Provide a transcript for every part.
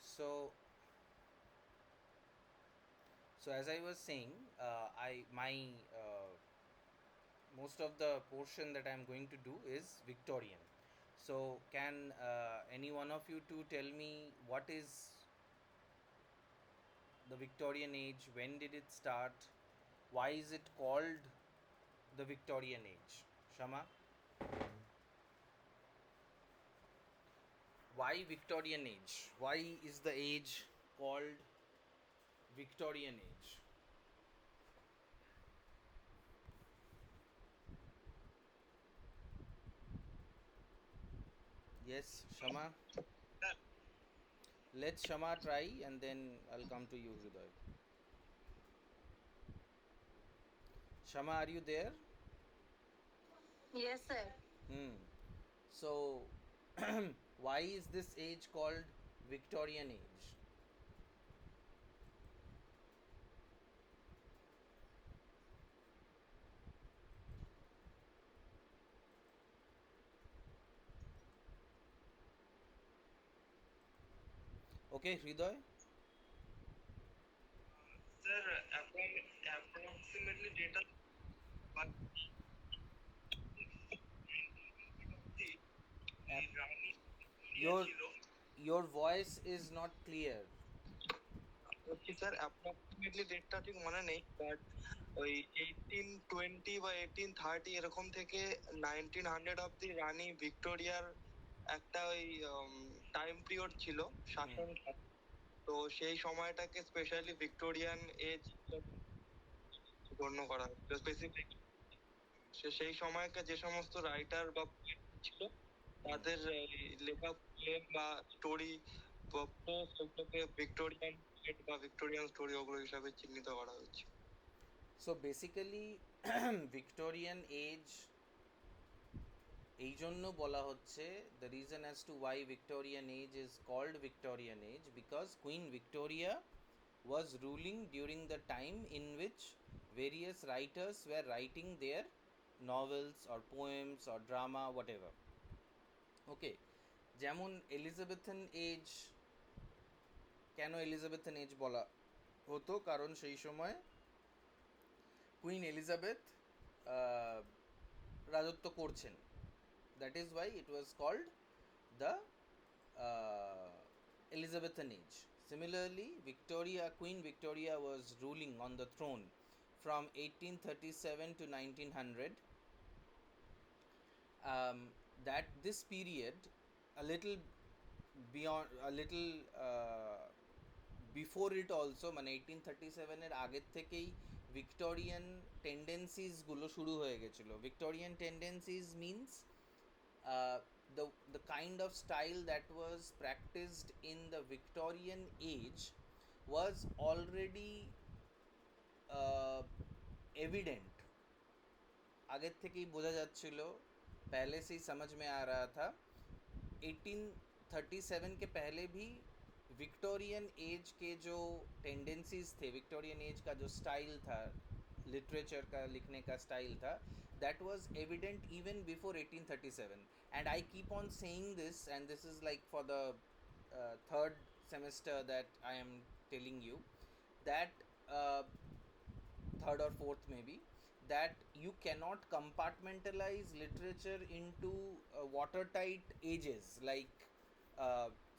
So, so as I was saying, I my most of the portion that I'm going to do is Victorian. So, can any one of you two tell me what is the Victorian Age? When did it start? Why is it called the Victorian Age? Shama, why Victorian Age? Why is the age called Victorian Age? Yes, Shama. Let Shama try and then I'll come to you, Hriday. Shama, are you there? Yes, sir. Hmm. So, why is this age called Victorian Age? Okay, Hriday? Sir, approximately data but the Ap- Rani your ছিল your voice is not clear. বলছি sir approximately ডেটটা ঠিক মনে নেই but ওই 1820 বা 1830 এরকম থেকে 1900 অব্দি রানী ভিক্টোরিয়ার একটা ওই টাইম পিরিয়ড ছিল Hmm. শাসন। তো সেই সময়টাকে স্পেশালি ভিক্টোরিয়ান এজ গণ্য করা হচ্ছে স্পেসিফিক। সেই সময়কার যে সমস্ত রাইটার বা poet ছিল Hmm. তাদের লেখা পোয়েম বা স্টোরি সেগুলোকে ভিক্টোরিয়ান পোয়েট বা ভিক্টোরিয়ান স্টোরি ওগুলো হিসাবে চিহ্নিত করা হচ্ছে। So basically, Victorian Age এই জন্য বলা হচ্ছে, the reason as to why Victorian Age is called Victorian Age, because Queen Victoria was ruling during the time in which various writers were writing their novels or poems or drama, whatever. Okay, যেমন Elizabethan age, কেন Elizabethan age বলা হতো? কারণ সেই সময় queen Elizabeth রাজত্ব করছেন. That is why it was called the Elizabethan age. Similarly, Queen Victoria was ruling on the throne from 1837 to 1900. That this period, a little a little before it also, মানে 1837 আগের থেকেই Victorian টেন্ডেন্সিসগুলো শুরু হয়ে গেছিলো. Victorian tendencies means uh, the kind of style that was practiced in the Victorian age was already evident. আগের থেকেই বোঝা যাচ্ছিল, पहले से ही समझ में आ रहा था. 1837 के पहले भी विक्टोरियन एज के जो टेंडेंसीज थे, विक्टोरियन एज का जो स्टाइल था, लिटरेचर का लिखने का स्टाइल था, that was evident even before 1837. And I keep on saying this, and this is like for the third semester that I am telling you, that third or fourth maybe, that you cannot compartmentalize literature into watertight ages, like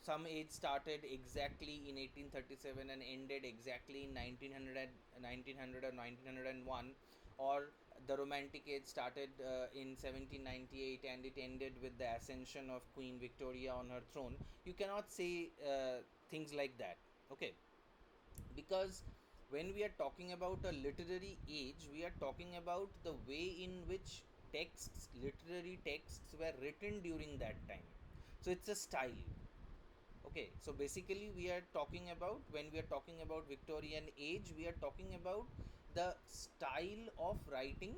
some age started exactly in 1837 and ended exactly in 1900 or 1901, or the romantic age started in 1798 and it ended with the ascension of Queen Victoria on her throne. You cannot say things like that. Okay, because when we are talking about a literary age, we are talking about the way in which literary texts were written during that time. So it's a style. Okay, so basically we are talking about, when we are talking about Victorian age, we are talking about the style of writing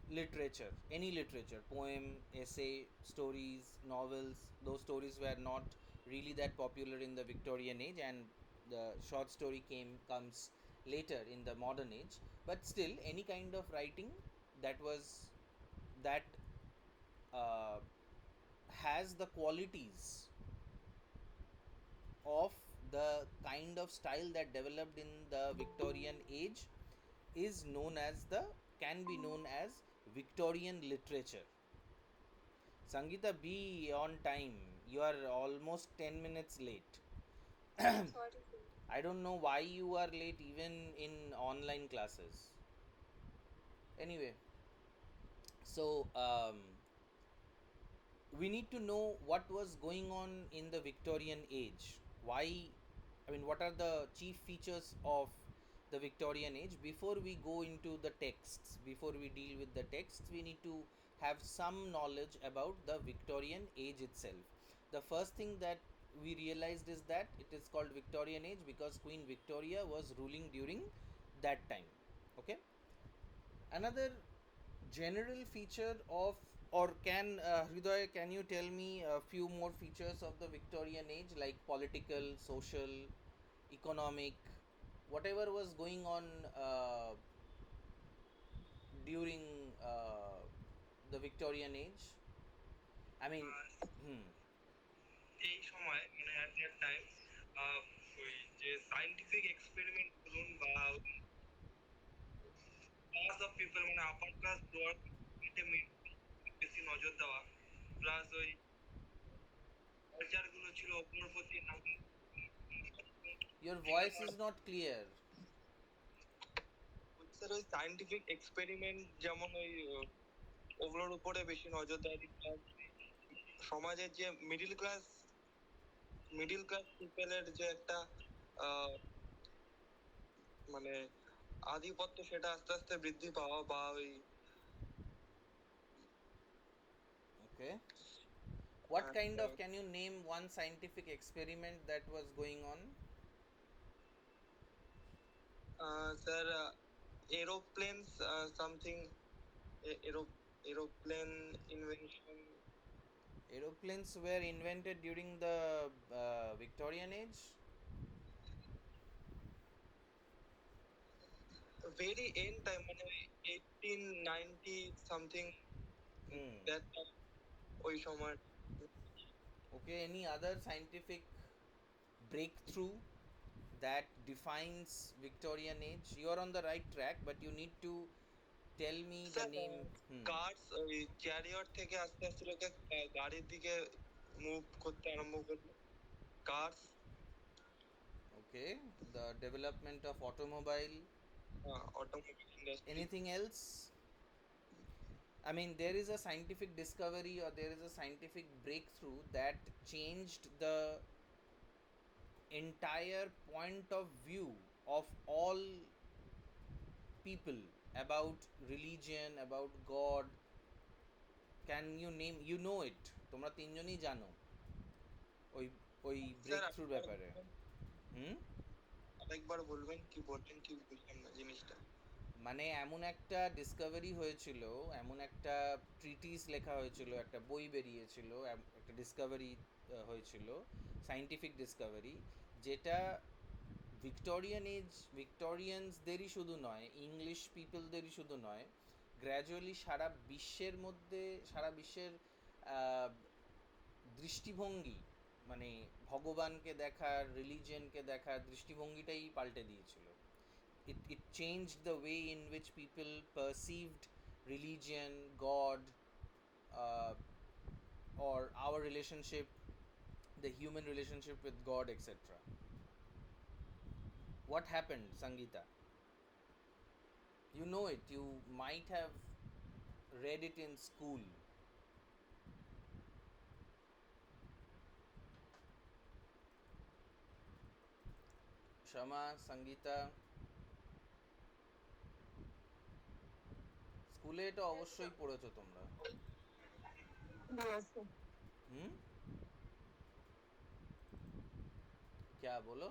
literature, any literature, poem, essay, stories, novels. Those stories were not really that popular in the Victorian age, and the short story comes later in the modern age. But still, any kind of writing that was that uh, has the qualities of the kind of style that developed in the Victorian age is known as the can be known as Victorian literature. Sangeeta, be on time. You are almost 10 minutes late. Sorry. I don't know why you are late even in online classes. Anyway, so we need to know what was going on in the Victorian age. Why, I mean, what are the chief features of the Victorian age? Before we go into the texts, before we deal with the texts, we need to have some knowledge about the Victorian age itself. The first thing that we realized is that it is called Victorian age because Queen Victoria was ruling during that time. Okay, another general feature of, or can Hriday, can you tell me a few more features of the Victorian age, like political, social, economic, whatever was going on during the Victorian age? I mean, hmm, এই সময় মানে at that time ওই যে scientific experiment বলুন বা class of people মানে upper class lower বেশি নজর দেওয়া প্লাস ওই কালচার গুলো ছিল ওগুলোর প্রতি your voice is not clear. Sir ওই সায়েন্টিফিক এক্সপেরিমেন্ট যেমন ওই ওগুলোর উপরে বেশি নজর দেওয়া সমাজের যে মিডিল ক্লাস পিপলের যে একটা মানে আধিপত্য সেটা আস্তে আস্তে বৃদ্ধি পাওয়া বা ওই Okay, what kind of, can you name one scientific experiment that was going on? Sir aeroplanes something aeroplane invention Aeroplanes were invented during the Victorian age. Very end time মানে 1890 সামথিং Hmm. দ্যাট ওই সময় Okay, any other scientific breakthrough that defines Victorian age? You are on the right track, but you need to tell me the sir name. Hmm. Cars ওই chariot থেকে আস্তে আস্তে লোকে গাড়ির দিকে মুভ করতে আরম্ভ করলো cars Okay, the development of automobile. Automobile industry Anything else? I mean, there is a scientific discovery or there is a scientific breakthrough that changed the entire point of view of all people about religion, about God. Can you name, you know it, তোমরা তিনজনই জানো ওই ওই sir ব্রেকথ্রুর ব্যাপারে। হুম, আরেকবার বলবেন কি বললেন ঠিক বুঝলাম না জিনিসটা মানে এমন একটা ডিসকভারি হয়েছিল, এমন একটা ট্রিটিস লেখা হয়েছিল, একটা বই বেরিয়েছিল, একটা ডিসকভারি হয়েছিল, সায়েন্টিফিক ডিসকভারি, যেটা ভিক্টোরিয়ান এজ ভিক্টোরিয়ানসদেরই শুধু নয়, ইংলিশ পিপলদেরই শুধু নয়, গ্র্যাজুয়ালি সারা বিশ্বের মধ্যে, সারা বিশ্বের দৃষ্টিভঙ্গি, মানে ভগবানকে দেখার, রিলিজিয়নকে দেখার দৃষ্টিভঙ্গিটাই পাল্টে দিয়েছিল। It changed the way in which people perceived religion, God, uh, or our relationship, the human relationship with God, etc. What happened, Sangeeta? You know it, you might have read it in school. Shama, Sangeeta, স্কুলে এটা অবশ্যই পড়েছো তোমরা। হুম, क्या बोलो?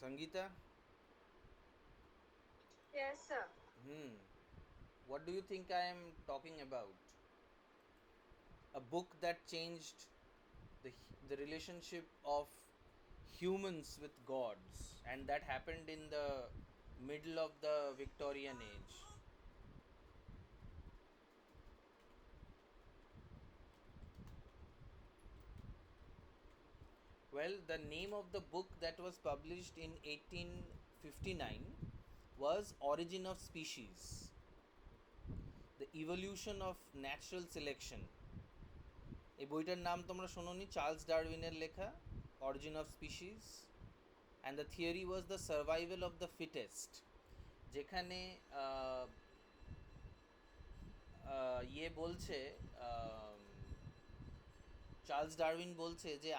Sangeeta? Yes, sir. Hmm. What do you think I am talking about? A book that changed the the relationship of humans with gods, and that happened in the middle of the Victorian age. Well, the name of the book that was published in 1859 was Origin of Species, The Evolution of Natural Selection. এই বইটার নাম তোমরা শোনোনি? Charles ডারউইনের লেখা origin of species, and the theory was the survival of the fittest, যেখানে ইয়ে বলছে, Charles Darwin বলছে যে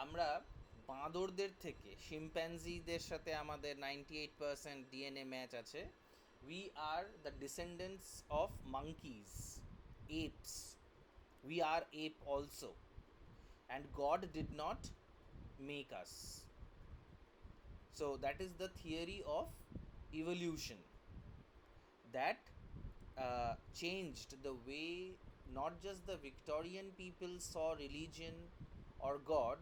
আমরা বাঁদরদের থেকে, শিম্প্যাঞ্জিদের সাথে আমাদের 98% ডিএনএ ম্যাচ আছে। We are the descendants of monkeys, apes. We are ape also, and God did not make us. So that is the theory of evolution that changed the way not just the Victorian people saw religion or God,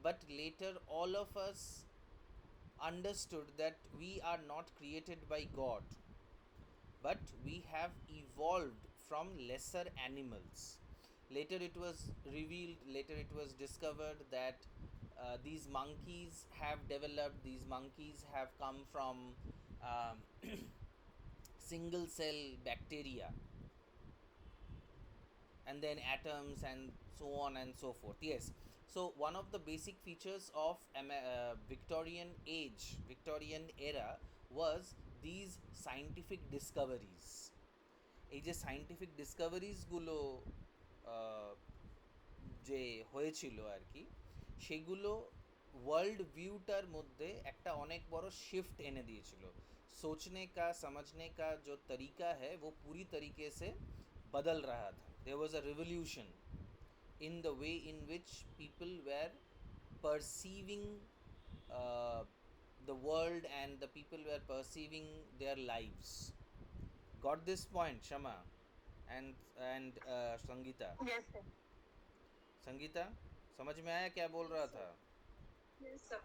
but later all of us understood that we are not created by God, but we have evolved from lesser animals. Later it was revealed, later it was discovered that these monkeys have developed, these monkeys have come from um, single cell bacteria, and then atoms, and so on and so forth. Yes, so one of the basic features of Victorian age, Victorian era, was these scientific discoveries. এই যে scientific ডিসকভারিজগুলো যে হয়েছিল আর কি, সেগুলো world ভিউটার মধ্যে একটা অনেক বড় শিফট এনে দিয়েছিল। सोचने का समझने का जो तरीका है वो पूरी तरीके से बदल रहा था। There was a revolution in the way in which people were perceiving uh, the world, and the people were perceiving their lives. Got this point, Shama and Sangeeta? Yes, sir. Sangeeta, समझ में आया क्या बोल रहा था? Yes, sir.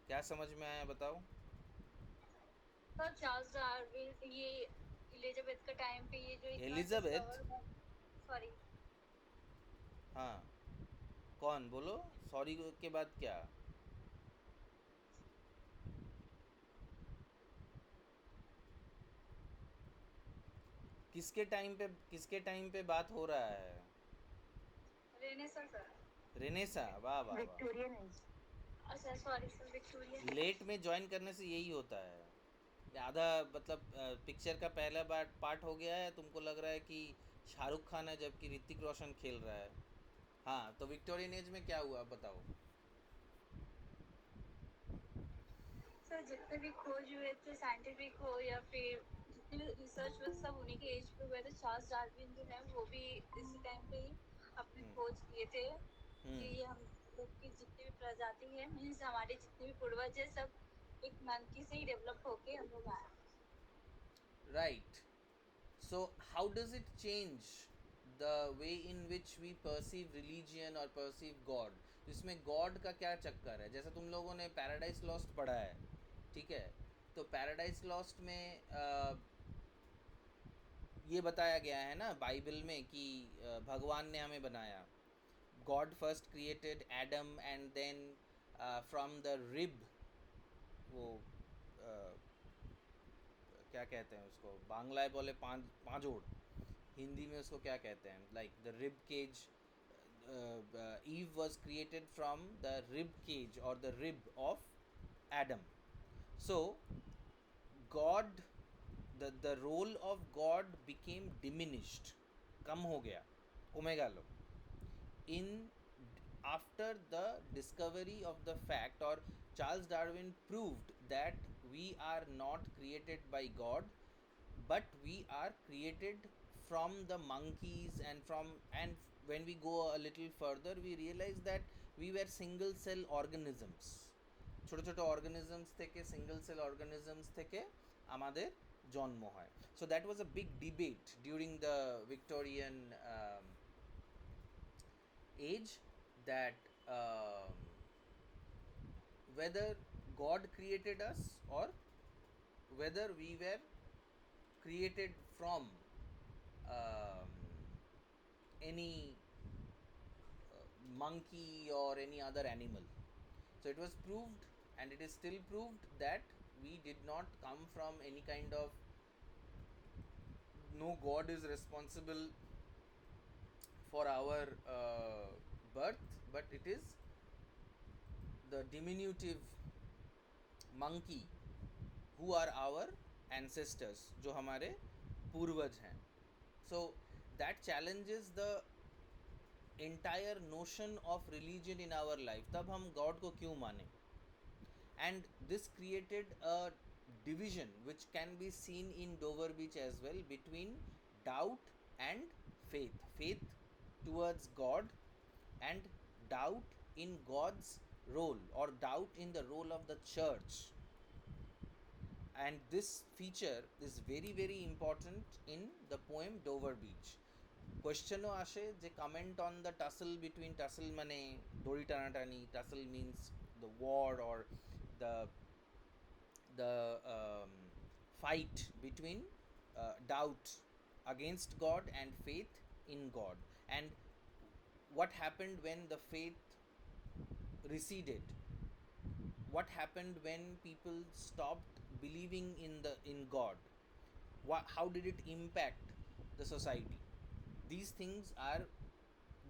क्या समझ में आया बताओ? सर चार्ल्स डार्विन ये एलिजाबेथ का टाइम पे ये जो एलिजाबेथ? सॉरी, हाँ, कौन? बोलो, सॉरी के बाद क्या? किसके टाइम पे बात हो रहा है? Renaissance sir, Renaissance? वाह वाह वाह। Victorian age. अच्छा सॉरी सर, विक्टोरियन। लेट में ज्वाइन करने से यही होता है, आधा मतलब पिक्चर का पहला पार्ट हो गया है, तुमको लग रहा है कि शाहरुख खान है जबकि ऋतिक रोशन खेल रहा है। हाँ, तो विक्टोरियन एज में क्या हुआ बताओ? सर जितने भी खोज हुए थे साइंटिफिक हो या फिर जितने भी रिसर्च हुए सब उन्हीं के एज पे हुए थे। चार्ल्स डार्विन जो है वो भी इसी टाइम पे ही अपने खोज किए थे कि हम लोग की जितनी भी प्रजाति है, मीन्स हमारे जितने भी पूर्वज है, सब एक मंकी से ही डेवलप होके हम लोग आए। Right. So how does it change the way in which we perceive religion or perceive God? इसमें गॉड का क्या चक्कर है? जैसे तुम लोगों ने पैराडाइज लॉस्ट पढ़ा है, ठीक है? तो पैराडाइज लॉस्ट में ये बताया गया है ना बाइबल में कि भगवान ने हमें बनाया। God first created Adam and then from the rib, वो क्या कहते हैं उसको, बांग्लाয় बोले पांजोड़, हिंदी में उसको क्या कहते हैं, like the rib cage, Eve was created from the rib cage और the rib of Adam. So God, the role of God became diminished, कम हो गया, ओमेगा लो, in after the discovery of the fact, or Charles Darwin proved that we are not created by God, but we are created from the monkeys, and when we go a little further we realize that we were single cell organisms, ছোট ছোট organisms থেকে, single cell organisms থেকে আমাদের জন্ম হয়। So that was a big debate during the Victorian age, that whether God created us or whether we were created from any monkey or any other animal. So it was proved, and it is still proved, that we did not come from any kind of, no god is responsible for our birth, but it is the diminutive monkey who are our ancestors, जो हमारे पूर्वज हैं. So that challenges the entire notion of religion in our life. तब हम God को क्यों माने? And this created a division which can be seen in Dover Beach as well, between doubt and faith. Faith towards God and doubt in God's role, or doubt in the role of the church. And this feature is very very important in the poem Dover Beach. কোয়েশ্চেনও আসে যে comment on the tussle between, tussle মানে দড়ি টানাটানি, tussle means the war or the fight between doubt against God and faith in God, and what happened when the faith receded, what happened when people stopped believing in God, how did it impact the society. these things are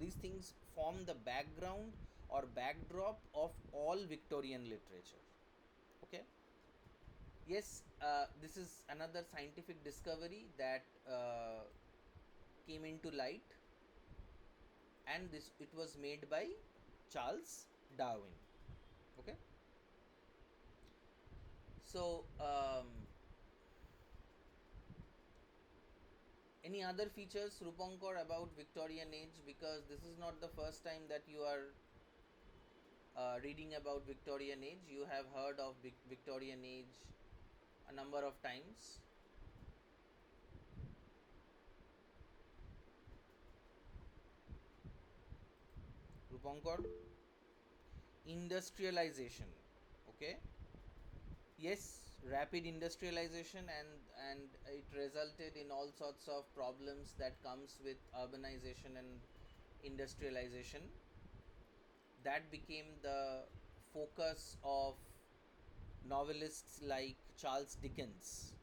these things form the background or backdrop of all Victorian literature. Okay. Yes, this is another scientific discovery that came into light, and this it was made by Charles Darwin. Okay. So any other features, Rupankar, about Victorian age? Because this is not the first time that you are reading about Victorian age. You have heard of Victorian age a number of times. Rupankar, industrialization. Okay. Yes, rapid industrialization, and it resulted in all sorts of problems that comes with urbanization and industrialization. That became the focus of novelists like Charles Dickens.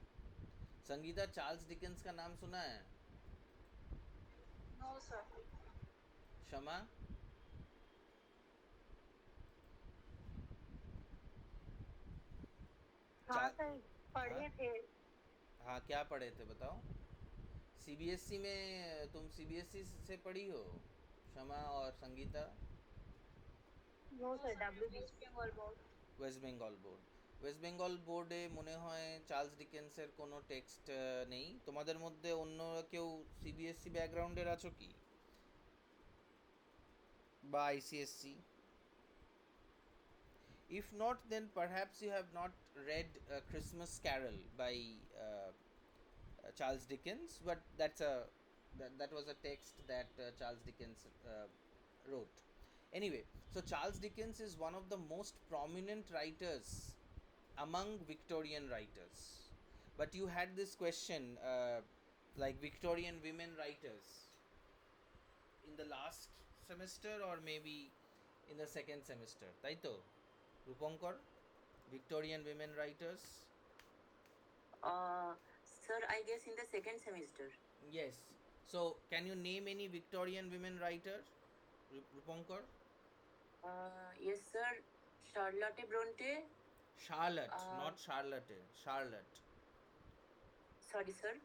Sangeeta, Charles Dickens का नाम सुना है? No, sir. क्षमा? हाँ sir, पढ़े हाँ? थे. हाँ, क्या पढ़े थे बताओ? सीबीएसई में तुम सीबीएसई से पढ़ी हो क्षमा और Sangeeta? No, sir, West Bengal board. West Bengal board. West Bengal বোর্ডে মনে হয় চার্লস ডিকেন্সের কোনো টেক্সট নেই। তোমাদের মধ্যে অন্য কেউ সিবিএসসি ব্যাকগ্রাউন্ডের আছো কি, বা ICSE? If not, then perhaps you have not read Christmas Carol by Charles Dickens, but that was a text that Charles Dickens wrote. Anyway, so Charles Dickens is one of the most prominent writers among Victorian writers. But you had this question, like Victorian women writers, in the last semester or maybe in the second semester, তাই তো Rupankar? Victorian women writers? Sir, I guess in the second semester. Yes. So can you name any Victorian women writer, Rupankar? Yes, sir. Charlotte Bronte. Charlotte, not Charlotte. Charlotte. Sorry, sir.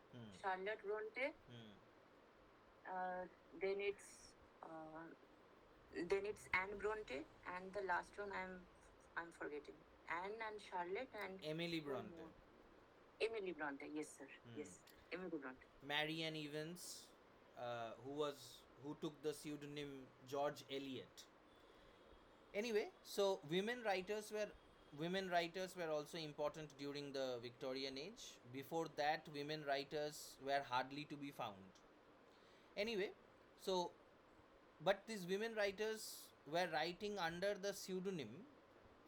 Charlotte Bronte. Then it's Anne Bronte, and the last one I'm forgetting. Anne and Charlotte and Emily Bronte. Emily Bronte. Yes, sir. Yes, Emily Bronte. Marianne Evans, who took the pseudonym George Eliot. Anyway, so women writers were also important during the Victorian age. Before that, women writers were hardly to be found. Anyway, so but these women writers were writing under the pseudonym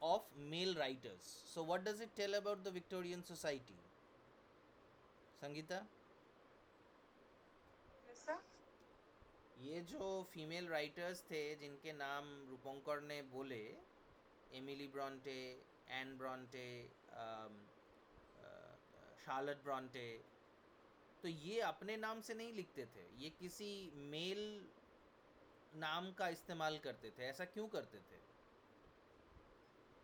of male writers. So what does it tell about the Victorian society? Sangeeta? Yes, sir. ये जो female writers थे जिनके नाम रूपंकर ने बोले, Emily Bronte, Anne Bronte, Charlotte Bronte, तो ये अपने नाम से नहीं लिखते थे, ये किसी मेल नाम का इस्तेमाल करते थे। ऐसा क्यों करते थे?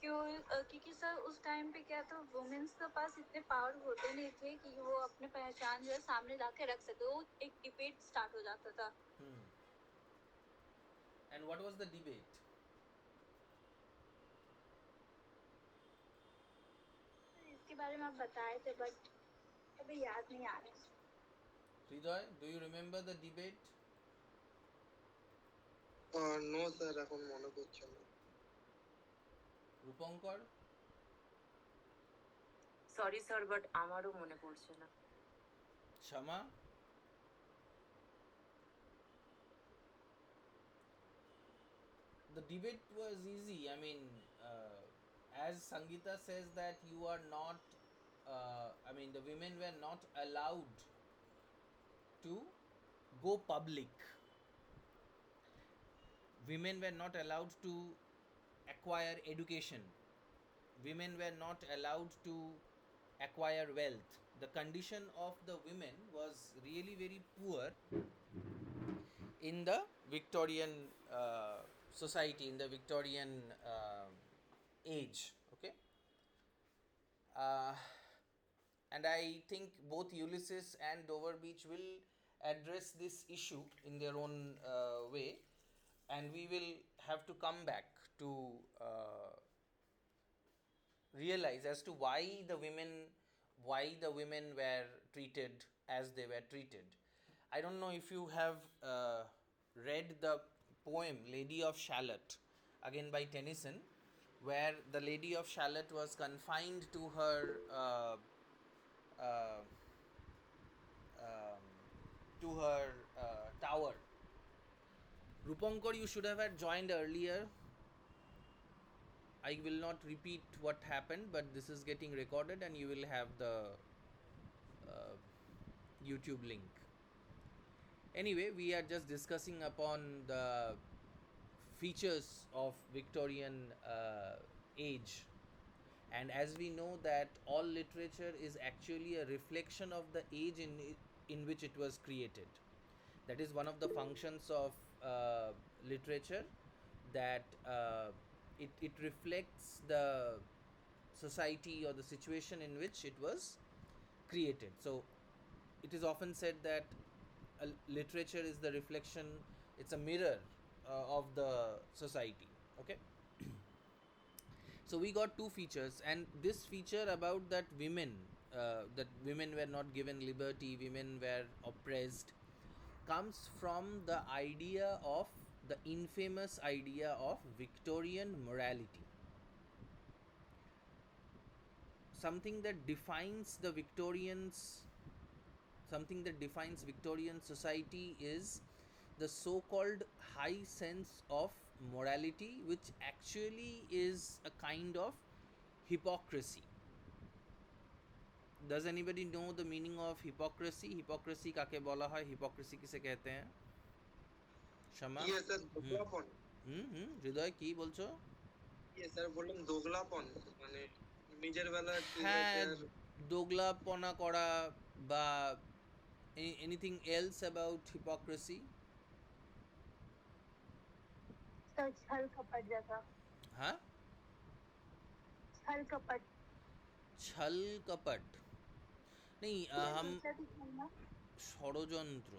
क्योंकि सर उस टाइम पे क्या था, वुमेन्स के पास इतने पावर होते नहीं थे कि वो अपने पहचान जो है सामने जाके रख सके। वो एक डिबेट स्टार्ट हो जाता था। And what was the debate? इसके बारे में आप बताए थे बट अभी याद नहीं आ रहा। Hriday, do you remember the debate? No sir, এখন মনে পড়ছে না। রূপঙ্কর? সরি স্যার, বাট আমারও মনে পড়ছে না। Shama? The debate was easy. I mean, as Sangeeta says that you are not, I mean, the women were not allowed to go public. Women were not allowed to acquire education. Women were not allowed to acquire wealth. The condition of the women was really very poor in the Victorian society, in the Victorian age. Okay, and I think both Ulysses and Dover Beach will address this issue in their own way, and we will have to come back to realize as to why the women were treated as they were treated. I don't know if you have read the poem Lady of Shalott, again by Tennyson, where the Lady of Shalott was confined to her uh, um, tower. Rupankar, you should have had joined earlier. I will not repeat what happened, but this is getting recorded and you will have the uh, YouTube link. Anyway, we are just discussing upon the features of Victorian age, and as we know that all literature is actually a reflection of the age in which it was created. That is one of the functions of literature, that it reflects the society or the situation in which it was created. So it is often said that literature is the reflection, it's a mirror of the society. Okay, so we got two features, and this feature about that women were not given liberty, women were oppressed, comes from the idea of the infamous idea of Victorian morality. Something that defines the Victorians, something that defines Victorian society is the so called high sense of morality, which actually is a kind of hypocrisy. Does anybody know the meaning of hypocrisy? Hypocrisy কাকে বলা হয়? Hypocrisy কিসে कहते हैं? Shama? ইয়ে sir, দোগলাপন। হৃদয় কি বলছো? ইয়ে স্যার, বললাম দোগলাপন, মানে নিজের বেলা ঠিক আছে হ্যাঁ, আর দোগলাপনা করা বা anything else about hypocrisy? Sir छल कपट जैसा। हाँ, छल कपट। छल कपट नहीं, हम नीचा दिखाना। षड़यंत्र,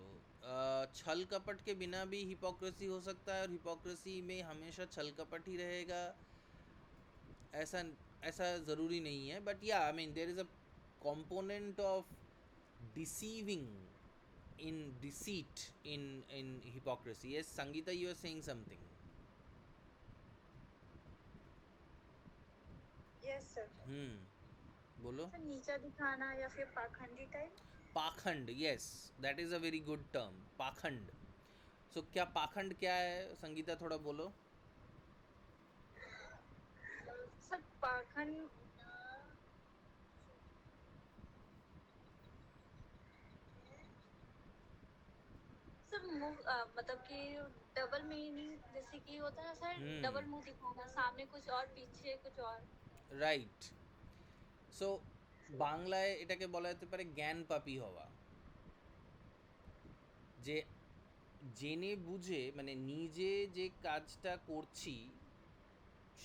छल कपट के बिना भी हिपोक्रेसी हो सकता है, और हिपोक्रेसी में हमेशा छल कपट ही रहेगा, ऐसा ऐसा ज़रूरी नहीं है. But yeah I mean there is a component of deceiving, in deceit, in hypocrisy. Yes, Sangeeta, you are saying something. Yes sir. बोलो. सर नीचा दिखाना या फिर पाखंडी टाइप। पाखंड, yes, that is a very good term, पाखंड. So क्या पाखंड क्या है, संगीता थोड़ा बोलो. सर पाखंड सर मुंह मतलब कि डबल मीनिंग, जैसे कि होता है ना सर, डबल मुंह दिखाना, सामने कुछ और पीछे कुछ और। রাইট। সো বাংলায় এটাকে বলা যেতে পারে জ্ঞান পাপী হওয়া, যে জেনে বুঝে মানে নিজে যে কাজটা করছি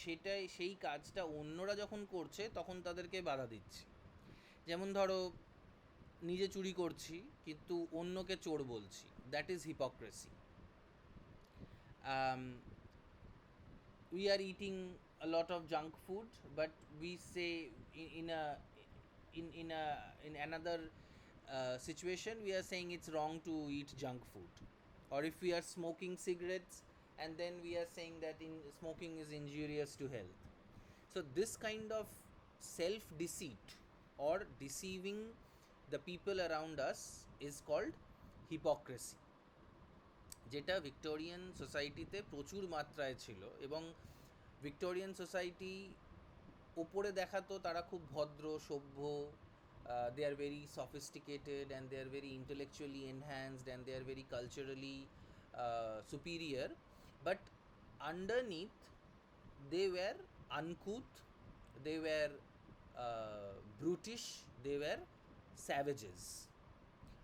সেটাই, সেই কাজটা অন্যরা যখন করছে তখন তাদেরকে বাধা দিচ্ছি। যেমন ধরো নিজে চুরি করছি কিন্তু অন্যকে চোর বলছি, that is hypocrisy. We are eating a lot of junk food, but we say in another situation we are saying it's wrong to eat junk food. Or if we are smoking cigarettes, and then we are saying that smoking is injurious to health. So this kind of self deceit or deceiving the people around us is called hypocrisy, যেটা Victorian সোসাইটিতে প্রচুর মাত্রায় ছিল। এবং Victorian society ওপরে দেখাতো তারা খুব ভদ্র সভ্য, they are very sophisticated and they are very intellectually enhanced and they are very culturally superior, but underneath they were uncouth, they were brutish, they were savages.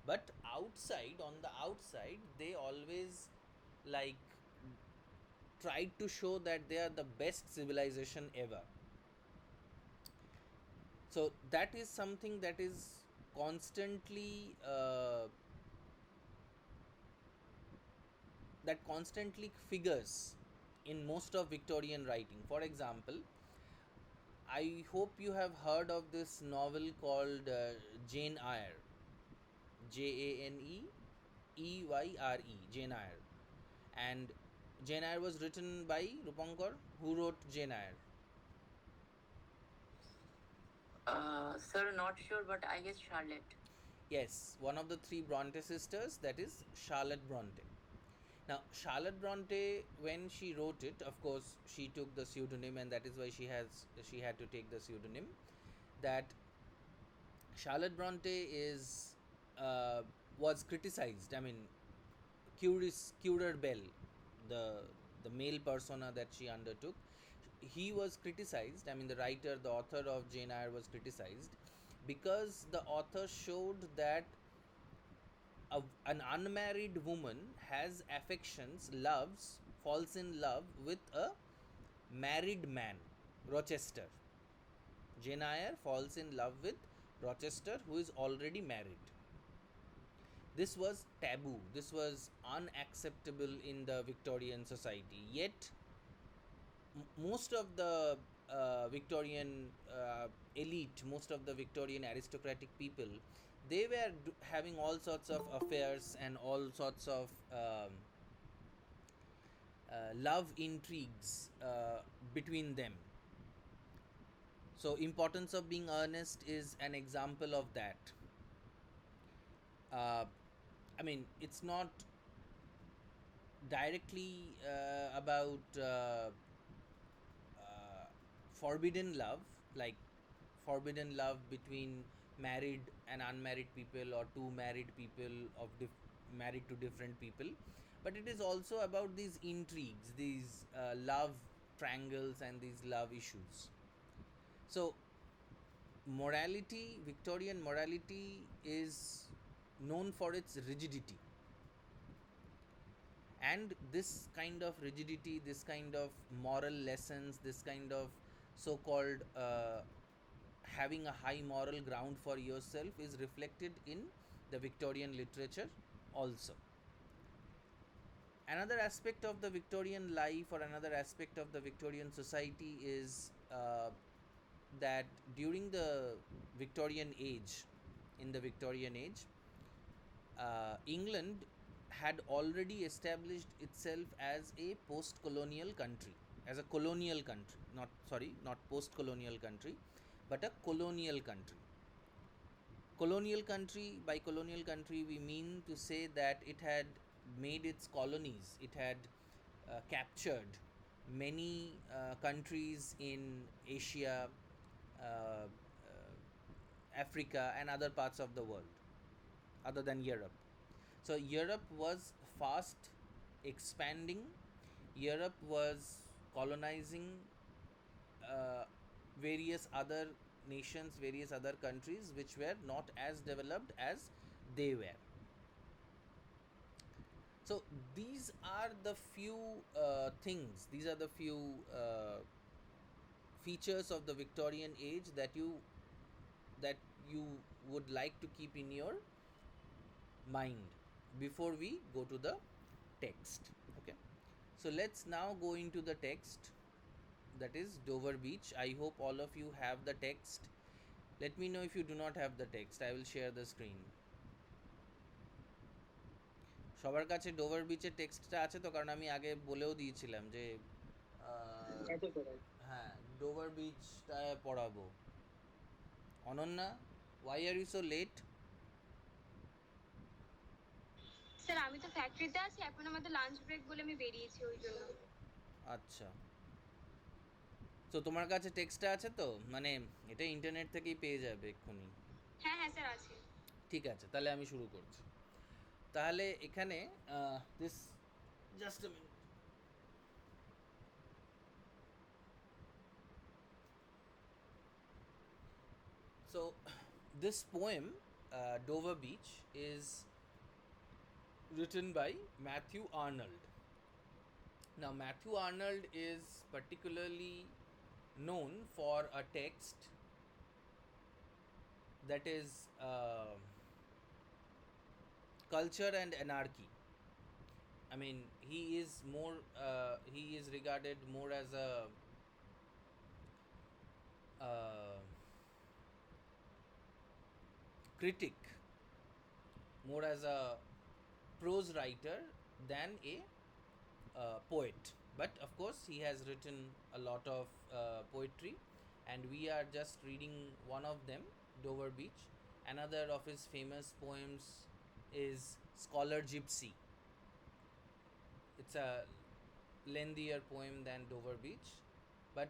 But outside, on the outside, they always like tried to show that they are the best civilization ever. So that is something that is constantly that constantly figures in most of Victorian writing. For example, I hope you have heard of this novel called Jane Eyre. Jane Jane Eyre. And Jane Eyre was written by Rupankar. Who wrote Jane Eyre? Sir, not sure, but I guess Charlotte. Yes, one of the three Bronte sisters, that is Charlotte Bronte. Now, Charlotte Bronte, when she wrote it, of course, she took the pseudonym, and that is why she had to take the pseudonym. That Charlotte Bronte is was criticized. I mean, Currer Bell, the male persona that she undertook, he was criticized. I mean, the writer, the author of Jane Eyre was criticized because the author showed that an unmarried woman has affections, falls in love with a married man, Rochester. Jane Eyre falls in love with Rochester, who is already married. This was taboo, this was unacceptable in the Victorian society. Yet, most of the Victorian elite, most of the Victorian aristocratic people, they were having all sorts of affairs and all sorts of love intrigues between them. So, importance of being earnest is an example of that. I mean, it's not directly about forbidden love, like forbidden love between married and unmarried people, or two married people of married to different people, but it is also about these intrigues, these love triangles, and these love issues. So, morality, Victorian morality, is known for its rigidity. And this kind of rigidity, this kind of moral lessons, this kind of so called having a high moral ground for yourself is reflected in the Victorian literature also. Another aspect of the Victorian life, or another aspect of the Victorian society, is that during the Victorian age, in the Victorian age, England had already established itself as a post-colonial country, as a colonial country, not post-colonial country, but a colonial country. Colonial country, by colonial country we mean to say that it had made its colonies, it had captured many countries in Asia, Africa, and other parts of the world other than Europe. So Europe was fast expanding. Europe was colonizing uh, various other nations, various other countries which were not as developed as they were. So these are the few things, these are the few features of the Victorian age that you would like to keep in your mind before we go to the text. Okay, so let's now go into the text, that is Dover Beach. I hope all of you have the text. Let me know if you do not have the text. I will share the screen. সবার কাছে Dover বিচের টেক্সটটা আছে তো? কারণ আমি আগে বলেও দিয়েছিলাম যে হ্যাঁ, ডোভার বিচটা পড়াবো। Ananya, why are you so late? Sir আমি তো ফ্যাক্টরিতে আছি, এখন আমাদের লাঞ্চ ব্রেক বলে আমি বেরিয়েছি ওই জন্য। আচ্ছা, তো তোমার কাছে টেক্সটটা আছে তো? মানে এটা ইন্টারনেট থেকেই পেয়ে যাবে এক্ষুনি। হ্যাঁ হ্যাঁ স্যার আছে। ঠিক আছে, তাহলে আমি শুরু করছি। তাহলে এখানে this, just a minute. So this poem, Dover Beach, is written by Matthew Arnold. Now Matthew Arnold is particularly known for a text that is Culture and Anarchy. I mean, he is more, he is regarded more as a critic, more as a prose writer than a poet. But of course, he has written a lot of poetry, and we are just reading one of them, Dover Beach. Another of his famous poems is Scholar Gypsy. It's a lengthier poem than Dover Beach, but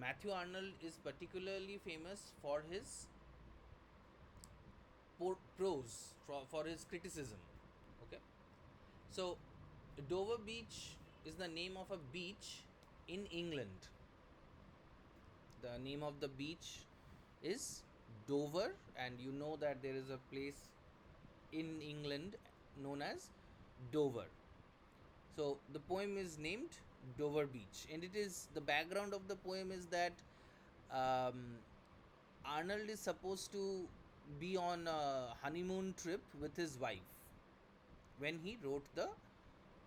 Matthew Arnold is particularly famous for his prose, for his criticism. Okay, so Dover Beach is the name of a beach in England. The name of the beach is Dover, and you know that there is a place in England known as Dover. So the poem is named Dover Beach, and it is, the background of the poem is that Arnold is supposed to be on a honeymoon trip with his wife when he wrote the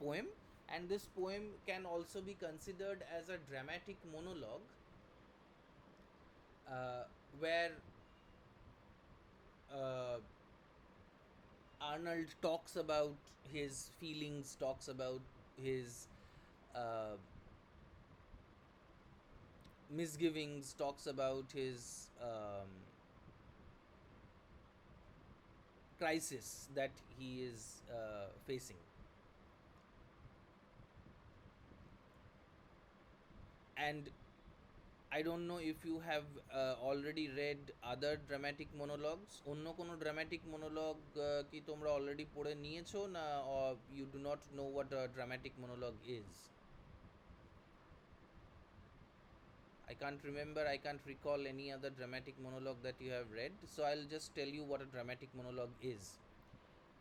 poem, and this poem can also be considered as a dramatic monologue where Arnold talks about his feelings, talks about his uh, misgivings, talks about his crisis that he is facing. And I don't know if you have already read other dramatic monologues. অন্য কোনো dramatic monologue কি তোমরা already পড়ে নিয়েছো না, or you do not know what a dramatic monologue is? I can't remember, I can't recall any other dramatic monologue that you have read, so I'll just tell you what a dramatic monologue is.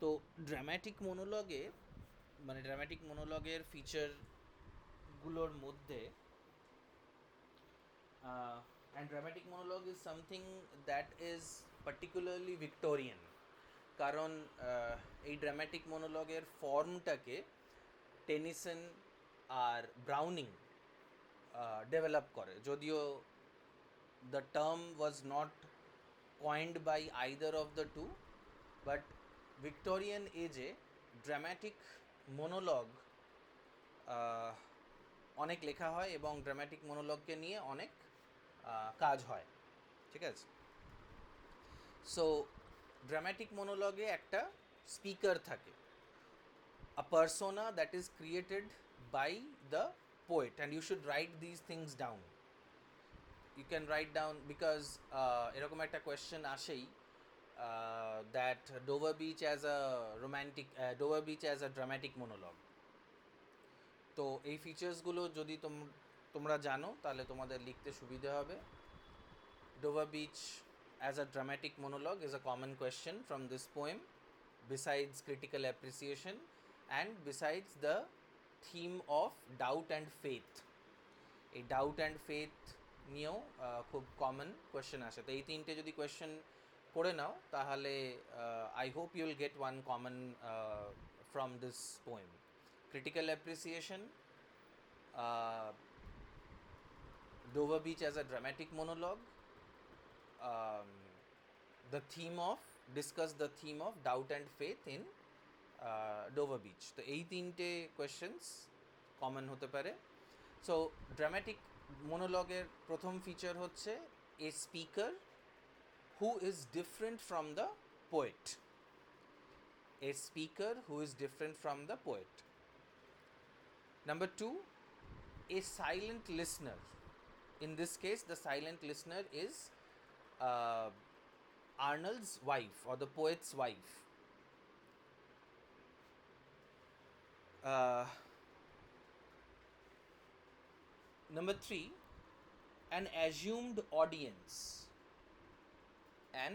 তো dramatic monologue এ, মানে dramatic monologue এর ফিচারগুলোর মধ্যে, and dramatic monologue is something that is particularly Victorian, কারণ এই dramatic মনোলগের ফর্মটাকে Tennyson আর Browning develop করে, যদিও the term was not coined by either of the two, but Victorian age dramatic monologue অনেক লেখা হয় এবং ড্রামাটিক মনোলগকে নিয়ে অনেক কাজ হয়, ঠিক আছে? সো ড্রামাটিক মনোলগে একটা স্পিকার থাকে, a persona that is created by the poet, and you should write these things down. You can write down, because এরকম একটা কোয়েশ্চেন আসেই that Dover Beach as a dramatic monologue. তো এই ফিচার্সগুলো যদি তোমরা জানো তাহলে তোমাদের লিখতে সুবিধা হবে. Dover Beach as a dramatic monologue is a common question from this poem, besides critical appreciation and besides the theme of doubt and faith. এই ডাউট অ্যান্ড ফেথ নিয়েও খুব কমন কোয়েশ্চেন আসে. তো এই তিনটে যদি কোয়েশ্চেন করে নাও তাহলে I hope you will get one common from this poem. Critical appreciation, Dover Beach as a dramatic monologue, um, the theme of discuss the theme of doubt and faith in Dover Beach. তো এই তিনটে questions common হতে পারে. So dramatic মোনোলগের প্রথম feature হচ্ছে এ speaker who is different from the poet. A speaker who is different from the poet. Number 2, a silent listener. In this case, the silent listener is Arnold's wife or the poet's wife. Number 3, an assumed audience. An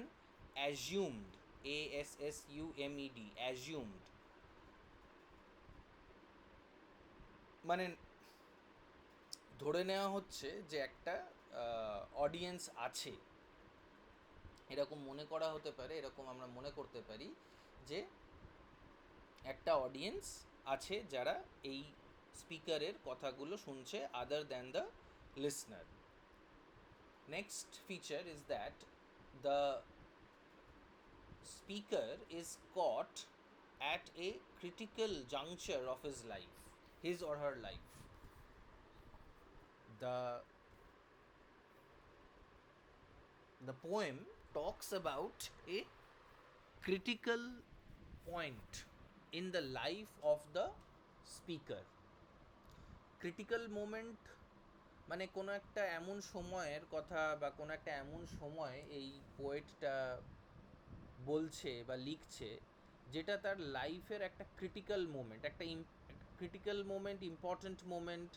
assumed, ASSUMED, assumed. মানে ধরে নেওয়া হচ্ছে যে একটা audience আছে, এরকম মনে করা হতে পারে, এরকম আমরা মনে করতে পারি যে একটা অডিয়েন্স আছে যারা এই স্পিকারের কথাগুলো শুনছে other than the listener. Next feature is that the speaker is caught at a critical juncture of his life, his or her life. The poem talks about a critical point in the life of the speaker. Critical moment মানে কোনো একটা এমন সময়ের কথা বা কোনো একটা এমন সময় এই পোয়েটটা বলছে বা লিখছে যেটা তার লাইফের একটা ক্রিটিক্যাল মোমেন্ট, একটা critical moment, important moment,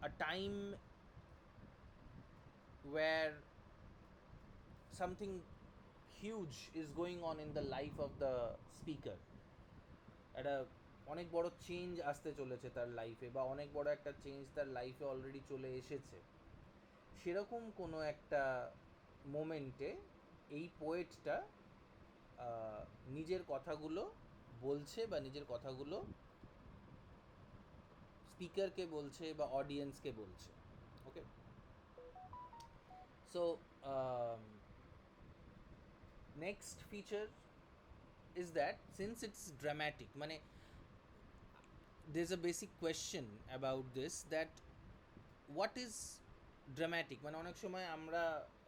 a time where something huge is going on in the life of the speaker. একটা অনেক বড় চেঞ্জ আসতে চলেছে তার লাইফে, বা অনেক বড় একটা চেঞ্জ তার লাইফে অলরেডি চলে এসেছে, সেরকম কোনো একটা মোমেন্টে এই পোয়েটটা নিজের কথাগুলো বলছে বা নিজের কথাগুলো স্পিকারকে বলছে বা অডিয়েন্সকে বলছে. Okay, so next feature is that since it's dramatic, মানে there's a basic question about this, that what is dramatic. মানে অনেক সময় আমরা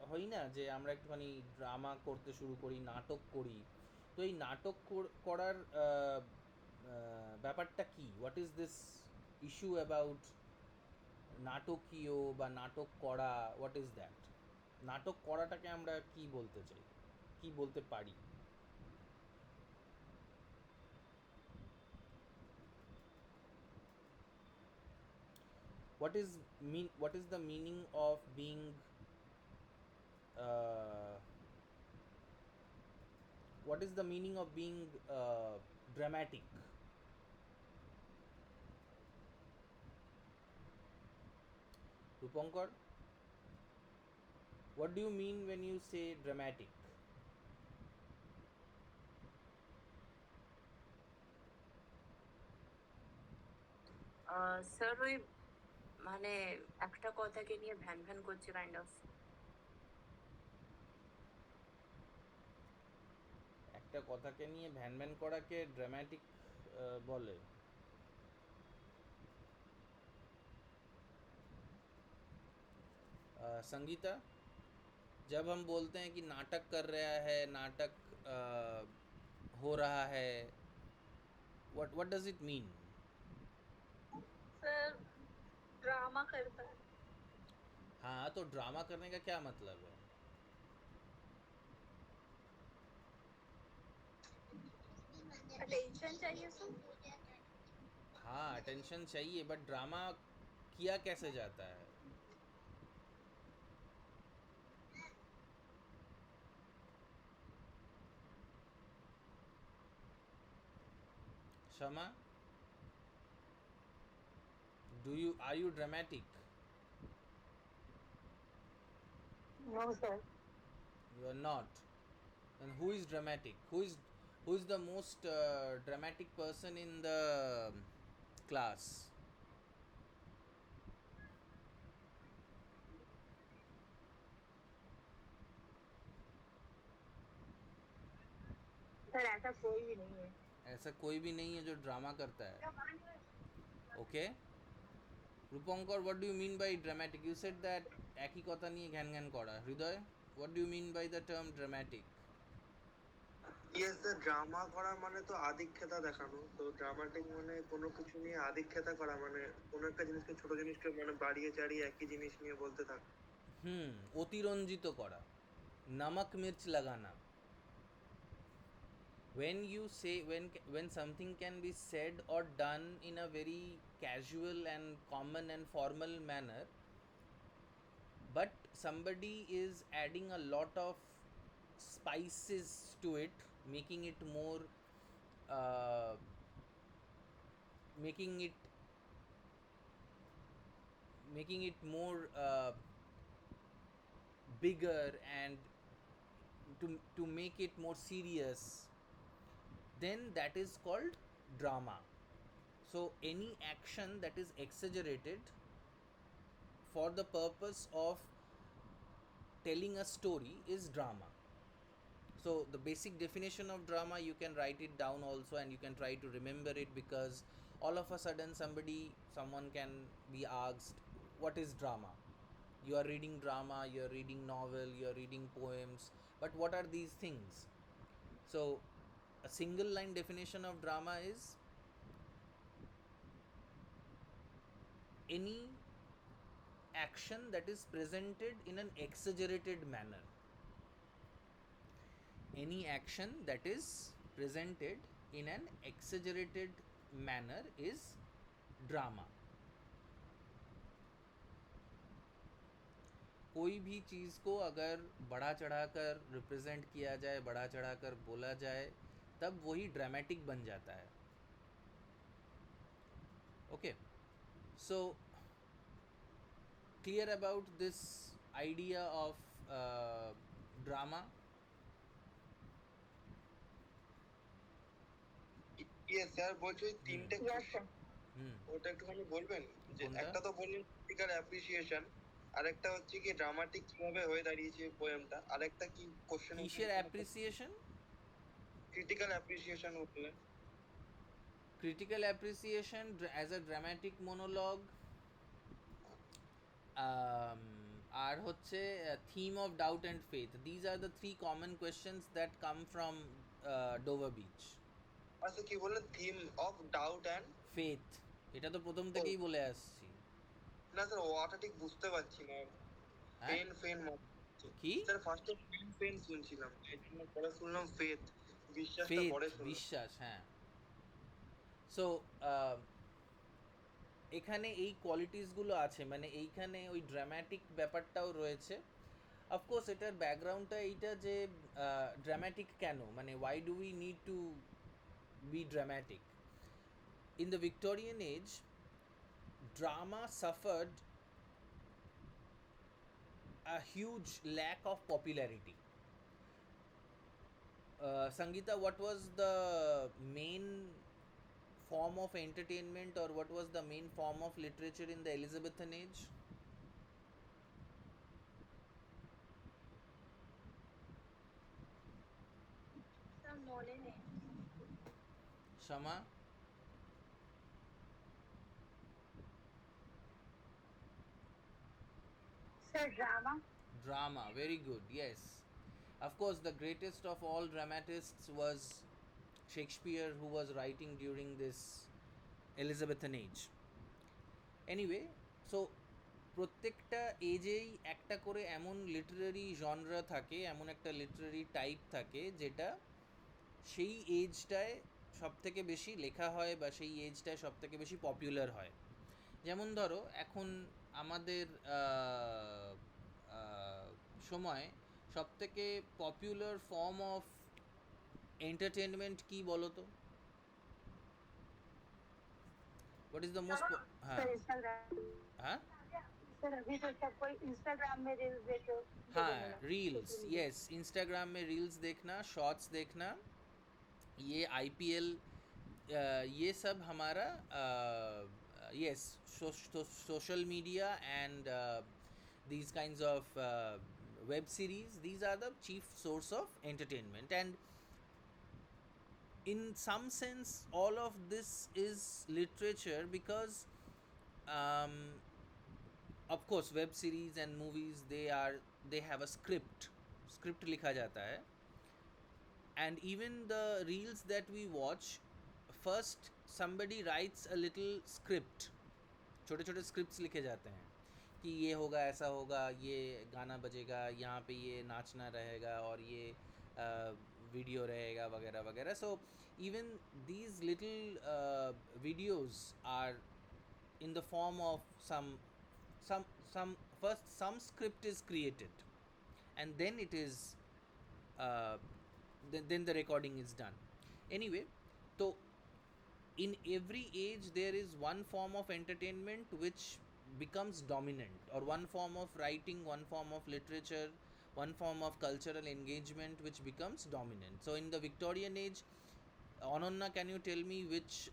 হই না যে আমরা একটুখানি ড্রামা করতে শুরু করি, নাটক করি. তো এই নাটক করার ব্যাপারটা কি, what is this issue about নাটকীয় বা নাটক করা, হোয়াট ইজ দ্যাট? নাটক করাটাকে আমরা কি বলতে চাই, কি বলতে পারি? What is the meaning of being what is the meaning of being dramatic? Rupankar, what do you mean when you say dramatic? Sir ওই মানে একটা কথাকে নিয়ে ভ্যান ভ্যান করছে কাইন্ড অফ. একটা কথাকে নিয়ে ভ্যান ভ্যান করাকে ড্রামাটিক বলে? संगीता, जब हम बोलते हैं कि नाटक कर रहा है, नाटक हो रहा है, what does it mean? Sir drama करता है. हाँ, तो ड्रामा करने का क्या मतलब है? टेंशन चाहिए सर? हाँ, अटेंशन चाहिए, बट ड्रामा किया कैसे जाता है? Shama, are you dramatic? No, sir. You are not. And who is dramatic? Who is the most dramatic person in the class? Sir ऐसा कोई भी नहीं है। ऐसा कोई भी नहीं है जो ड्रामा करता है. Okay? Rupankar, what do you mean by dramatic? You said that একই কথা নিয়ে ঘ্যান ঘ্যান করা. হৃদয়, what do you mean by the term dramatic? Yes sir, drama করা মানে তো আধিক্যতা দেখানো। তো ড্রামাটিক মানে কোনো কিছু নিয়ে আধিক্যতা করা, মানে কোনো একটা জিনিসকে, ছোট জিনিসকে মানে বাড়িয়ে চাড়িয়ে একই জিনিস নিয়ে বলতে থাকা। অতিরঞ্জিত করা, নমক মির্চ লাগানা. When you say, when something can be said or done in a very casual and common and formal manner, but somebody is adding a lot of spices to it, making it more uh, making it bigger, and to make it more serious, then that is called drama. So any action that is exaggerated for the purpose of telling a story is drama. So the basic definition of drama, you can write it down also, and you can try to remember it, because all of a sudden someone can be asked, what is drama? You are reading drama, you are reading novel, you are reading poems, but what are these things? So a single line definition of drama is any action that is presented in an exaggerated manner. Any action that is presented in an exaggerated manner is drama. कोई भी चीज़ को अगर बढ़ा चढ़ाकर represent किया जाए, बढ़ा चढ़ाकर बोला जाए, तब वही ड्रामेटिक बन जाता है. Okay, so clear about this idea of drama? Yes sir, বলছি ওই তিনটে Yes, sir. ওটা একটুখানি বলবেন? যে কোনটা? একটা তো বললেন ক্রিটিক্যাল অ্যাপ্রিসিয়েশন, আরেকটা হচ্ছে কি ড্রামাটিক কিভাবে হয়ে দাঁড়িয়েছে পোয়েমটা, আরেকটা কি কোশ্চেন? কিসের অ্যাপ্রিসিয়েশন? ক্রিটিক্যাল অ্যাপ্রিসিয়েশন বললেন। Critical appreciation as a dramatic monologue, আর হচ্ছে theme of doubt and faith. These are the three common questions that come from Dover Beach. আচ্ছা, কি বললেন? Theme of doubt and Faith, এটা তো প্রথম থেকেই বলে আসছি. না স্যার, ওটা ঠিক বুঝতে পারছি না। হ্যাঁ, ফেন ফেন কি? স্যার, ফার্স্টে ফেন ফেন শুনছিলাম, এর জন্য পরে শুনলাম ফেথ, বিশ্বাসটা Faith, পরে শুনলাম। বিশ্বাস, হ্যাঁ. সো এখানে এই কোয়ালিটিসগুলো আছে, মানে এইখানে ওই ড্রামাটিক ব্যাপারটাও রয়েছে. অফকোর্স এটার ব্যাকগ্রাউন্ডটা এইটা যে ড্রামাটিক কেন, মানে why do we need to be dramatic? In the Victorian age, drama suffered a huge lack of popularity. Sangeeta, what was the main form of entertainment, or what was the main form of literature in the Elizabethan age? Sir modern है। Shama? Sir drama. Drama, very good, yes. Of course, the greatest of all dramatists was Shakespeare, who was writing during this Elizabethan age. Anyway, so প্রত্যেকটা এজেই একটা করে এমন Literary genre থাকে, এমন একটা Literary type থাকে যেটা সেই এজটায় সব থেকে বেশি লেখা হয় বা সেই এজটায় সব থেকে বেশি পপুলার হয়। যেমন ধরো এখন আমাদের সময় সব থেকে পপুলার ফর্ম অফ এন্টারটেনমেন্ট কি বলো তো? व्हाट इज द मोस्ट हाँ सर इंस्टाग्राम। हाँ सर अभी तो सब कोई इंस्टाग्राम में रील्स देखे देखो हाँ ना reels, social media. Yes, Instagram में रील्स देखना, शॉर्ट्स देखना, ये आईपीएल, ये सब हमारा yes social media and these kinds of web series, these are the chief source of entertainment. And in some sense all of this is literature because um, of course web series and movies, they have a script लिखा जाता है, and even the reels that we watch, first somebody writes a little script, छोटे छोटे scripts लिखे जाते हैं कि ये होगा, ऐसा होगा, ये गाना बजेगा, यहाँ पे ये नाचना रहेगा और ये वीडियो रहेगा वगैरह वगैरह. So even these little videos are in the form of some first some script is created, and then it is uh, then the recording is done. Anyway, so in every age there is one form of entertainment which becomes dominant, or one form of writing, one form of literature, one form of cultural engagement which becomes dominant. So in the Victorian age, Ananya, can you tell me which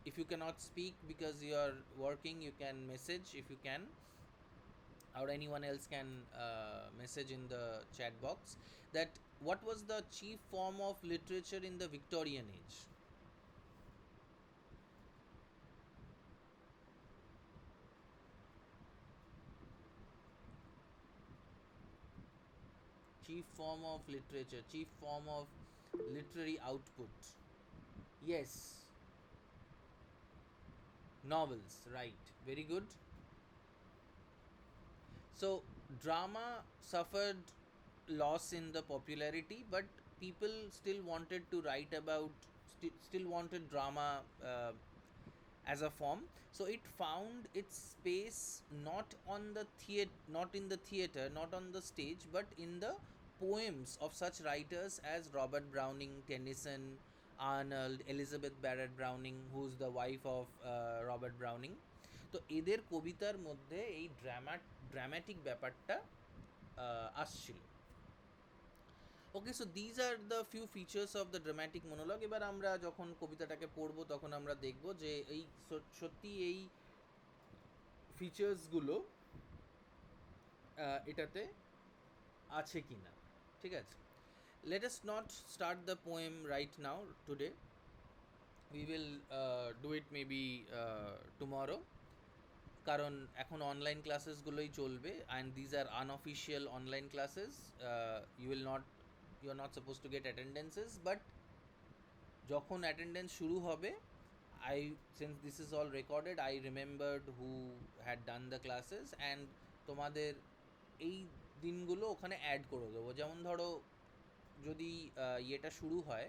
if you cannot speak because you are working, you can message if you can, or anyone else can message in the chat box, that what was the chief form of literature in the Victorian age? Chief form of literature, chief form of literary output. Yes, novels, right, very good. So drama suffered loss in the popularity, but people still wanted to write about, still wanted drama as a form. So it found its space not on the theater, not in the theater, not on the stage, but in the poems of such writers as Robert Browning, Tennyson, Arnold, Elizabeth Barrett Browning, who's the wife of Robert Browning. তো এদের কবিতার মধ্যে এই dramatic ব্যাপারটা আসছিল। Okay, so these are the few features of the dramatic monologue. এবার আমরা যখন কবিতাটাকে পড়বো তখন আমরা দেখব যে এই সত্যি এই ফিচার্সগুলো এটাতে আছে কি না। ঠিক আছে, let us not start the poem right now today, we will do it maybe tomorrow, কারণ এখন অনলাইন ক্লাসেসগুলোই চলবে, and these are unofficial online classes, you are not suppose to get attendances, but যখন অ্যাটেন্ডেন্স শুরু হবে, since this is all recorded, I remembered who had done the classes, and তোমাদের এই দিনগুলো ওখানে অ্যাড করে দেবো। যেমন ধরো যদি ইয়েটা শুরু হয়